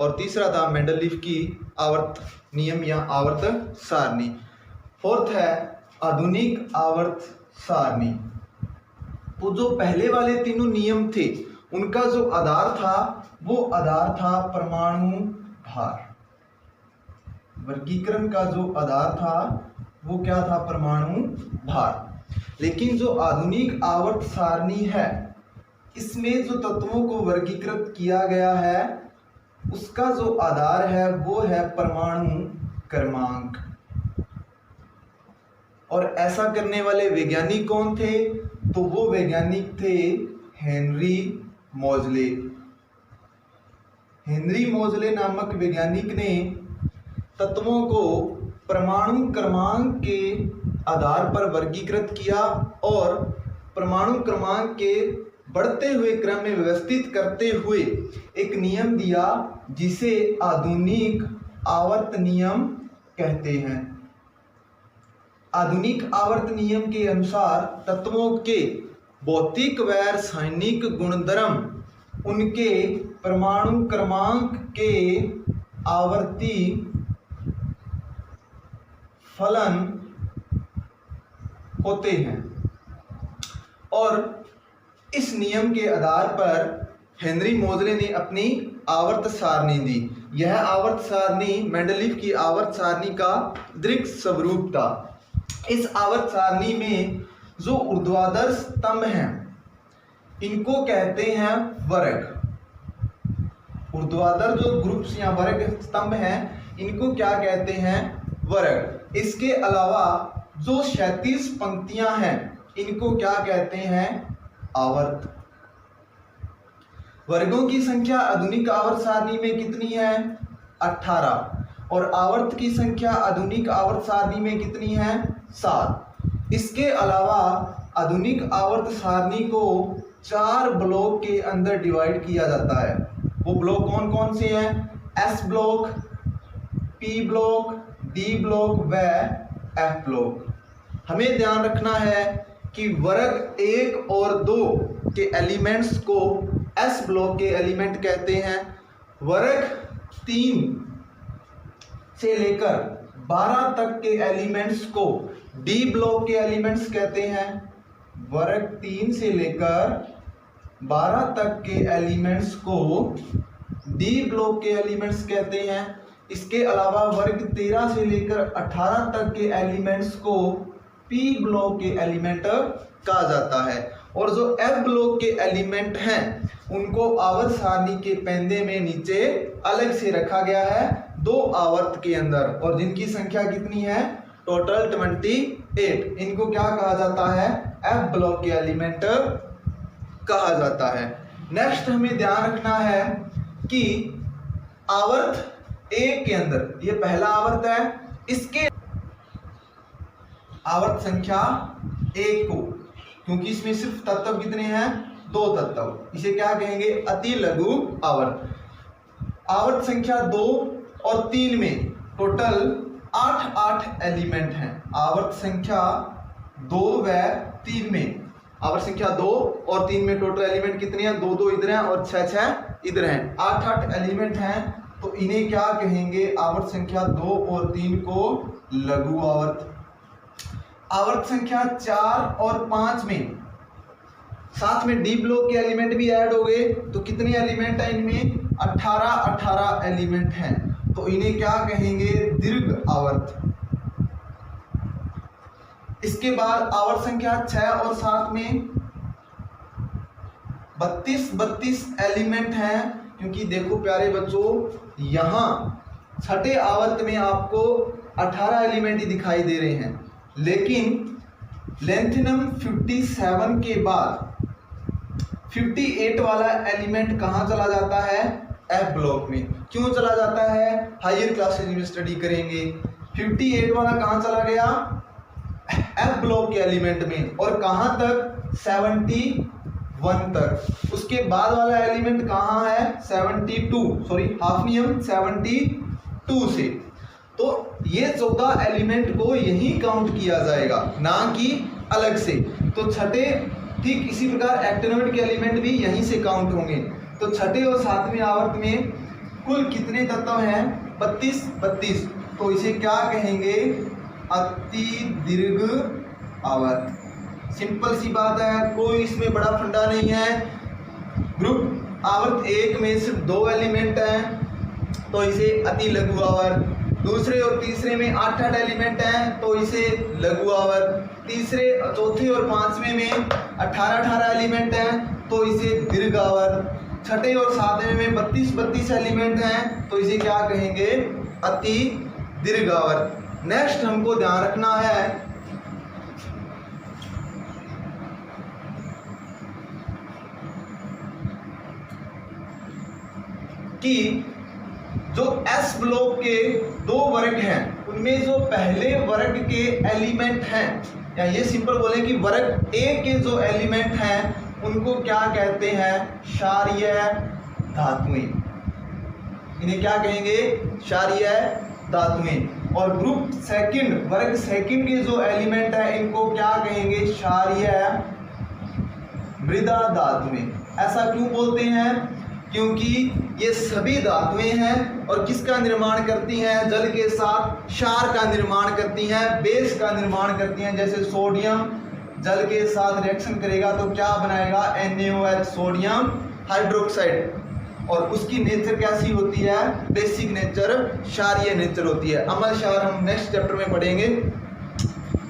और तीसरा था मेंडलीफ की आवर्त नियम या आवर्त सारणी। फोर्थ है आधुनिक आवर्त सारणी। तो जो पहले वाले तीनों नियम थे उनका जो आधार था वो आधार था परमाणु भार। वर्गीकरण का जो आधार था वो क्या था? परमाणु भार। लेकिन जो आधुनिक आवर्त सारणी है इसमें जो तत्वों को वर्गीकृत किया गया है उसका जो आधार है वो है परमाणु क्रमांक। और ऐसा करने वाले वैज्ञानिक कौन थे? तो वो वैज्ञानिक थे हेनरी मोजले। हेनरी मोजले नामक वैज्ञानिक ने तत्वों को परमाणु क्रमांक के आधार पर वर्गीकृत किया और परमाणु क्रमांक के बढ़ते हुए क्रम में व्यवस्थित करते हुए एक नियम दिया जिसे आधुनिक आवर्त नियम कहते हैं। आधुनिक आवर्त नियम के अनुसार तत्वों के भौतिक व रासायनिक गुणधर्म उनके परमाणु क्रमांक के आवर्ती फलन होते हैं। और इस नियम के आधार पर हेनरी मोजले ने अपनी आवर्त सारणी दी। यह आवर्त सारणी मेंडलीफ की आवर्त सारणी का दृढ़ स्वरूप था। इस आवर्त सारणी में जो ऊर्ध्वाधर स्तंभ हैं इनको कहते हैं वर्ग। ऊर्ध्वाधर जो ग्रुप्स या वर्ग स्तंभ हैं इनको क्या कहते हैं? वर्ग। इसके अलावा जो क्षैतिज पंक्तियां हैं इनको क्या कहते हैं? आवर्त। वर्गों की संख्या आधुनिक आवर्त सारणी में कितनी है? 18। और आवर्त की संख्या आधुनिक आवर्त सारणी में कितनी है? 7। इसके अलावा आधुनिक आवर्त सारणी को 4 ब्लॉक के अंदर डिवाइड किया जाता है। वो ब्लॉक कौन कौन से हैं? S block, P block, D block व एफ ब्लॉक। हमें ध्यान रखना है कि वर्ग 1 और 2 के एलिमेंट्स को एस ब्लॉक के एलिमेंट कहते हैं। वर्ग 3 से लेकर 12 तक के एलिमेंट्स को डी ब्लॉक के एलिमेंट्स कहते हैं। वर्ग 3 से लेकर 12 तक के एलिमेंट्स को डी ब्लॉक के एलिमेंट्स कहते हैं। इसके अलावा वर्ग 13 से लेकर 18 तक के एलिमेंट्स को पी ब्लॉक के एलिमेंट कहा जाता है। और जो एफ ब्लॉक के एलिमेंट हैं उनको आवर्त सारणी के पेंदे में नीचे अलग से रखा गया है 2 आवर्त के अंदर, और जिनकी संख्या कितनी है? टोटल 28। इनको क्या कहा जाता है? एफ ब्लॉक के एलिमेंट कहा जाता है। नेक्स्ट हमें ध्यान रखना है कि आवर्त 1 के अंदर, ये पहला आवर्त है, इसके आवर्त संख्या 1 को, क्योंकि इसमें सिर्फ तत्व कितने हैं? 2 तत्व, इसे क्या कहेंगे? अति लघु आवर्त। आवर्त संख्या 2 और 3 में टोटल 8 एलिमेंट हैं। आवर्त संख्या 2 व 3 में, आवर्त संख्या 2 और 3 में टोटल एलिमेंट कितने हैं? 2 इधर हैं और 6 इधर हैं। 8 एलिमेंट हैं, तो इन्हें क्या कहेंगे? आवर्त संख्या 2 और 3 को लघु आवर्त। आवर्त संख्या 4 और 5 में साथ में डी ब्लॉक के एलिमेंट भी ऐड हो गए, तो कितने एलिमेंट हैं इनमें? 18 एलिमेंट हैं, तो इन्हें क्या कहेंगे? दीर्घ आवर्त। इसके बाद आवर्त संख्या 6 और 7 में 32 एलिमेंट हैं, क्योंकि देखो प्यारे बच्चों यहां छठे आवर्त में आपको 18 एलिमेंट ही दिखाई दे रहे हैं, लेकिन लेंथिनम 57 के बाद 58 वाला एलिमेंट कहां चला जाता है? एफ ब्लॉक में। क्यों चला जाता है? हायर क्लासेज में स्टडी करेंगे। 58 वाला कहां चला गया? एफ ब्लॉक के एलिमेंट में। और कहां तक? 71 तक। उसके बाद वाला एलिमेंट कहां है? 72, सॉरी हाफनियम 72 से। तो ये 14 एलिमेंट को यही काउंट किया जाएगा, ना कि अलग से। तो छठे, ठीक इसी प्रकार एक्टिनोइड के एलिमेंट भी यहीं से काउंट होंगे। तो छठे और 7वें आवर्त में कुल कितने तत्व हैं? 32। तो इसे क्या कहेंगे? अति दीर्घ आवर्त। सिंपल सी बात है, कोई इसमें बड़ा फंडा नहीं है। ग्रुप आवर्त एक में सिर्फ 2 एलिमेंट हैं, तो इसे अति लघु आवर्त। दूसरे और तीसरे में 8 एलिमेंट हैं, तो इसे लघु आवर्त। तीसरे, चौथे और पांचवें में 18 एलिमेंट हैं, तो इसे दीर्घ आवर्त। छठे और सातवें में 32 एलिमेंट हैं, तो इसे क्या कहेंगे? अति दीर्घ आवर्त। नेक्स्ट हमको ध्यान रखना है कि जो एस ब्लॉक के 2 वर्ग हैं, उनमें जो पहले वर्ग के एलिमेंट हैं, या ये सिंपल बोले कि वर्ग ए के जो एलिमेंट हैं उनको क्या कहते हैं? क्षारीय धातुएं। इन्हें क्या कहेंगे? क्षारीय धातुएं। और ग्रुप सेकंड, वर्ग सेकंड के जो एलिमेंट हैं इनको क्या कहेंगे? क्षारीय मृदा धातुएं। ऐसा क्यों बोलते हैं? क्योंकि ये सभी धातुएं हैं और किसका निर्माण करती हैं? जल के साथ क्षार का निर्माण करती हैं, बेस का निर्माण करती हैं। जैसे सोडियम जल के साथ रिएक्शन करेगा तो क्या बनाएगा? NaOH, sodium hydroxide. और उसकी नेचर कैसी होती है? बेसिक नेचर क्षारीय नेचर होती है। अम्ल क्षार हम नेक्स्ट चैप्टर में पढ़ेंगे।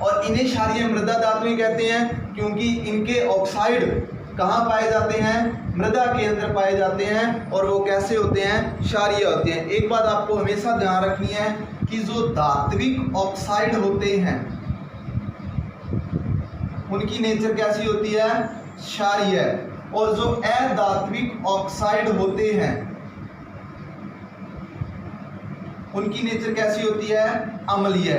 और इन्हें क्षारीय मृदा धातुएं कहते हैं क्योंकि इनके ऑक्साइड कहाँ पाए जाते हैं? मृदा के अंदर पाए जाते हैं। और वो कैसे होते हैं? क्षारीय होते हैं। एक बात आपको हमेशा ध्यान रखनी है कि जो धात्विक ऑक्साइड होते हैं उनकी नेचर कैसी होती है? क्षारीय। और जो अधात्विक ऑक्साइड होते हैं उनकी नेचर कैसी होती है? अम्लीय।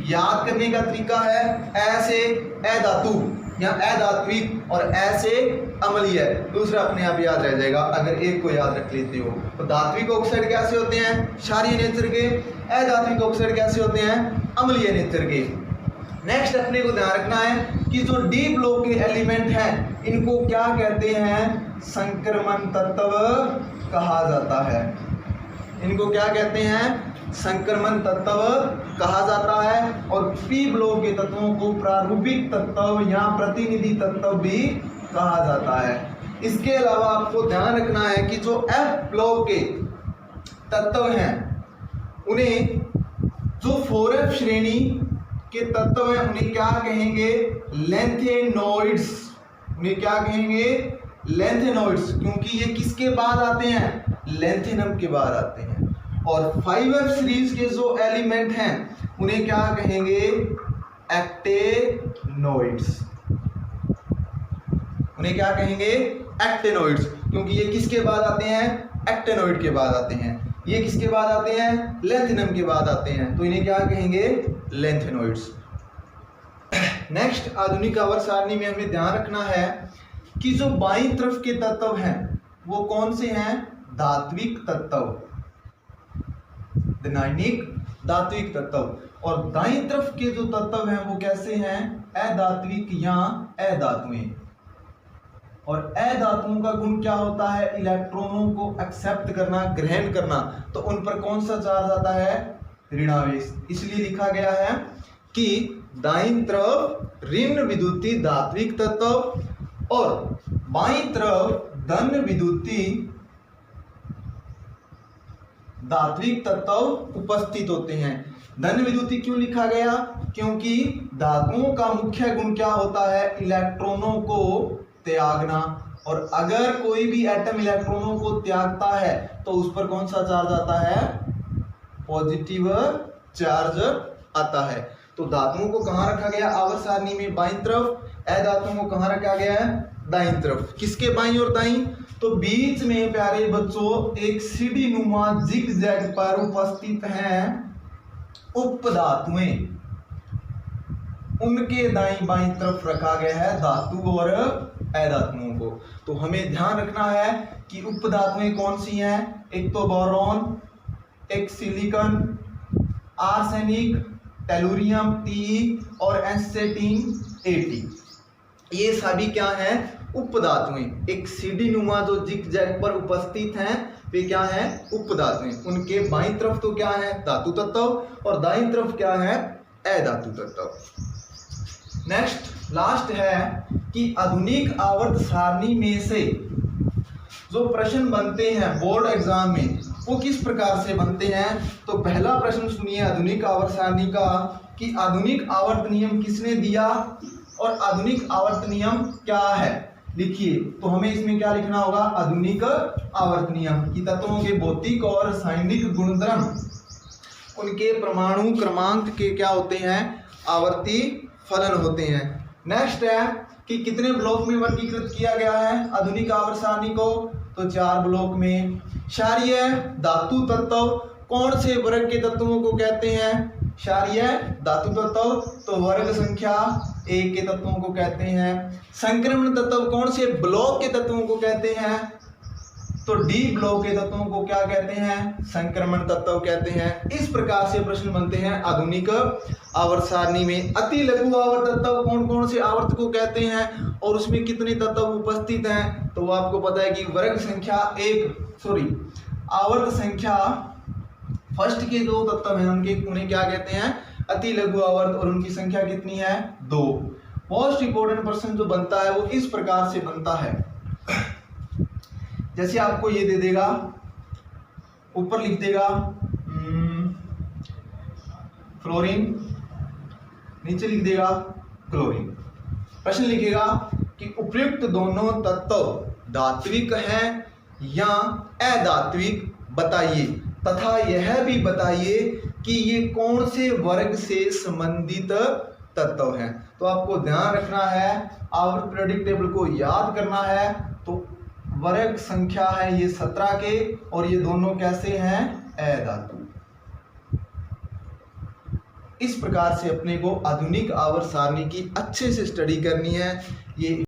याद करने का तरीका है, ऐसे अधातु या अधात्विक और ऐसे अम्लीय। दूसरा अपने आप याद रह जाएगा अगर एक को याद रख लेते हो। तो धात्विक ऑक्साइड कैसे होते हैं? क्षारीय नेचर के। अधात्विक ऑक्साइड कैसे होते हैं? अम्लीय नेचर के। नेक्स्ट अपने को ध्यान रखना है कि जो डी ब्लॉक के एलिमेंट हैं इनको क्या कहते हैं? संक्रमण तत्व कहा जाता है। इनको क्या कहते हैं? संक्रमण तत्व कहा जाता है। और पी ब्लॉक के तत्वों को प्रारूपिक तत्व या प्रतिनिधि तत्व भी कहा जाता है। इसके अलावा आपको ध्यान रखना है कि जो एफ ब्लॉक के तत्व हैं उन्हें जो 4F श्रेणी के तत्व हैं उन्हें क्या कहेंगे? लेंथेनॉइड्स। उन्हें क्या कहेंगे? लेंथेनॉइड्स। क्योंकि ये किसके बाद आते हैं? लेंथेनम के बाद आते हैं। और 5F सीरीज के जो एलिमेंट हैं उन्हें क्या कहेंगे? एक्टेनॉइड्स। उन्हें क्या कहेंगे? एक्टेनॉइड्स। क्योंकि ये किसके बाद आते हैं? एक्टेनॉइड के बाद आते हैं। ये किसके बाद आते हैं? लेंथेनम के बाद आते हैं। तो इन्हें क्या कहेंगे? लेंथेनॉइड्स। नेक्स्ट आधुनिक आवर्त सारणी में हमें ध्यान रखना है कि जो बाईं तरफ के तत्व हैं वो कौन से हैं? धात्विक तत्व, दैनिक धात्विक तत्व। और दाईं तरफ के जो तत्व हैं वो कैसे हैं? अधात्विक या अधातुएं। और अधातुओं का गुण क्या होता है? इलेक्ट्रॉनों को एक्सेप्ट करना, ग्रहण करना। तो उन पर कौन सा चार्ज आता है? ऋणावेश। इसलिए लिखा गया है कि दाईं तरफ ऋण विद्युतीय धात्विक तत्व और बाईं तरफ धन विद्युतीय धात्विक तत्व उपस्थित होते हैं। धन विद्युतीय क्यों लिखा गया? क्योंकि धातुओं का मुख्य गुण क्या होता है? इलेक्ट्रॉनों को त्यागना। और अगर कोई भी एटम इलेक्ट्रॉनों को त्यागता है तो उस पर कौन सा चार्ज आता है? पॉजिटिव चार्ज आता है। तो धातुओं को कहाँ रखा गया? आवर्त सारणी में बाईं तरफ। अधातुओं को कहाँ रखा गया है? दाईं तरफ। किसके बाईं और दाईं? तो बीच में प्यारे बच्चों एक सीढ़ी नुमा जिग-जैग पर उपस्थित हैं उपधातुएं। उनके दाईं बाईं तरफ रखा गया है धातु और अधातुओं को। तो हमें ध्यान रखना है कि उपधातुएं कौन सी हैं? एक तो बोरॉन, एक सिलिकॉन, आर्सेनिक, टेलुरियम Te और एस्टेटिन At। ये सभी क्या हैं? उपधातुएं। एक सीढ़ी नुमा जो जिग-जैग पर उपस्थित हैं वे क्या हैं, उपधातुएं। उनके बाईं तरफ तो क्या है, धातु तत्व, और दाईं तरफ क्या है, अधातु तत्व। नेक्स्ट लास्ट है कि आधुनिक आवर्त सारणी में से जो प्रश्न बनते हैं बोर्ड एग्जाम में वो किस प्रकार से बनते हैं। तो पहला प्रश्न सुनिए आधुनिक आवर्त सारणी का, कि आधुनिक आवर्त नियम किसने दिया और आधुनिक आवर्त नियम क्या है। लिखिए, तो हमें इसमें क्या लिखना होगा, आधुनिक आवर्त नियम कि तत्वों के भौतिक और रासायनिक गुणधर्म उनके परमाणु क्रमांक के क्या होते हैं, आवर्ती फलन होते हैं। नेक्स्ट है कि कितने ब्लॉक में वर्गीकृत किया गया है आधुनिक आवर्त सारणी को, तो 4 ब्लॉक में। क्षारीय धातु तत्व कौन से वर्ग के तत्वों को कहते हैं, क्षारीय धातु तत्व तो वर्ग संख्या 1 के तत्वों को कहते हैं। संक्रमण तत्व कौन से ब्लॉक के तत्वों को कहते हैं, तो डी ब्लॉक के तत्वों को क्या कहते हैं, संक्रमण तत्व कहते हैं। इस प्रकार से प्रश्न बनते हैं आधुनिक आवर्त सारणी में। अति लघु आवर्त तत्व कौन कौन से आवर्त को कहते हैं और उसमें कितने तत्व उपस्थित हैं, तो वो आपको पता है कि वर्ग संख्या आवर्त संख्या फर्स्ट के 2 तत्व हैं उन्हें क्या कहते हैं, अति लघु आवर्त, और उनकी संख्या कितनी है, 2। मोस्ट इंपोर्टेंट प्रश्न जो बनता है वो इस प्रकार से बनता है, जैसे आपको ये दे देगा, ऊपर लिख देगा फ्लोरीन, नीचे लिख देगा क्लोरीन। प्रश्न लिखेगा कि उपयुक्त दोनों तत्व धात्विक हैं या अधात्विक बताइए, तथा यह भी बताइए कि ये कौन से वर्ग से संबंधित तत्व हैं। तो आपको ध्यान रखना है, आवर्त पीरियोडिक टेबल को याद करना है। तो वर्ग संख्या है ये 17 के, और ये दोनों कैसे हैं, अधातु। इस प्रकार से अपने को आधुनिक आवर्त सारणी की अच्छे से स्टडी करनी है। ये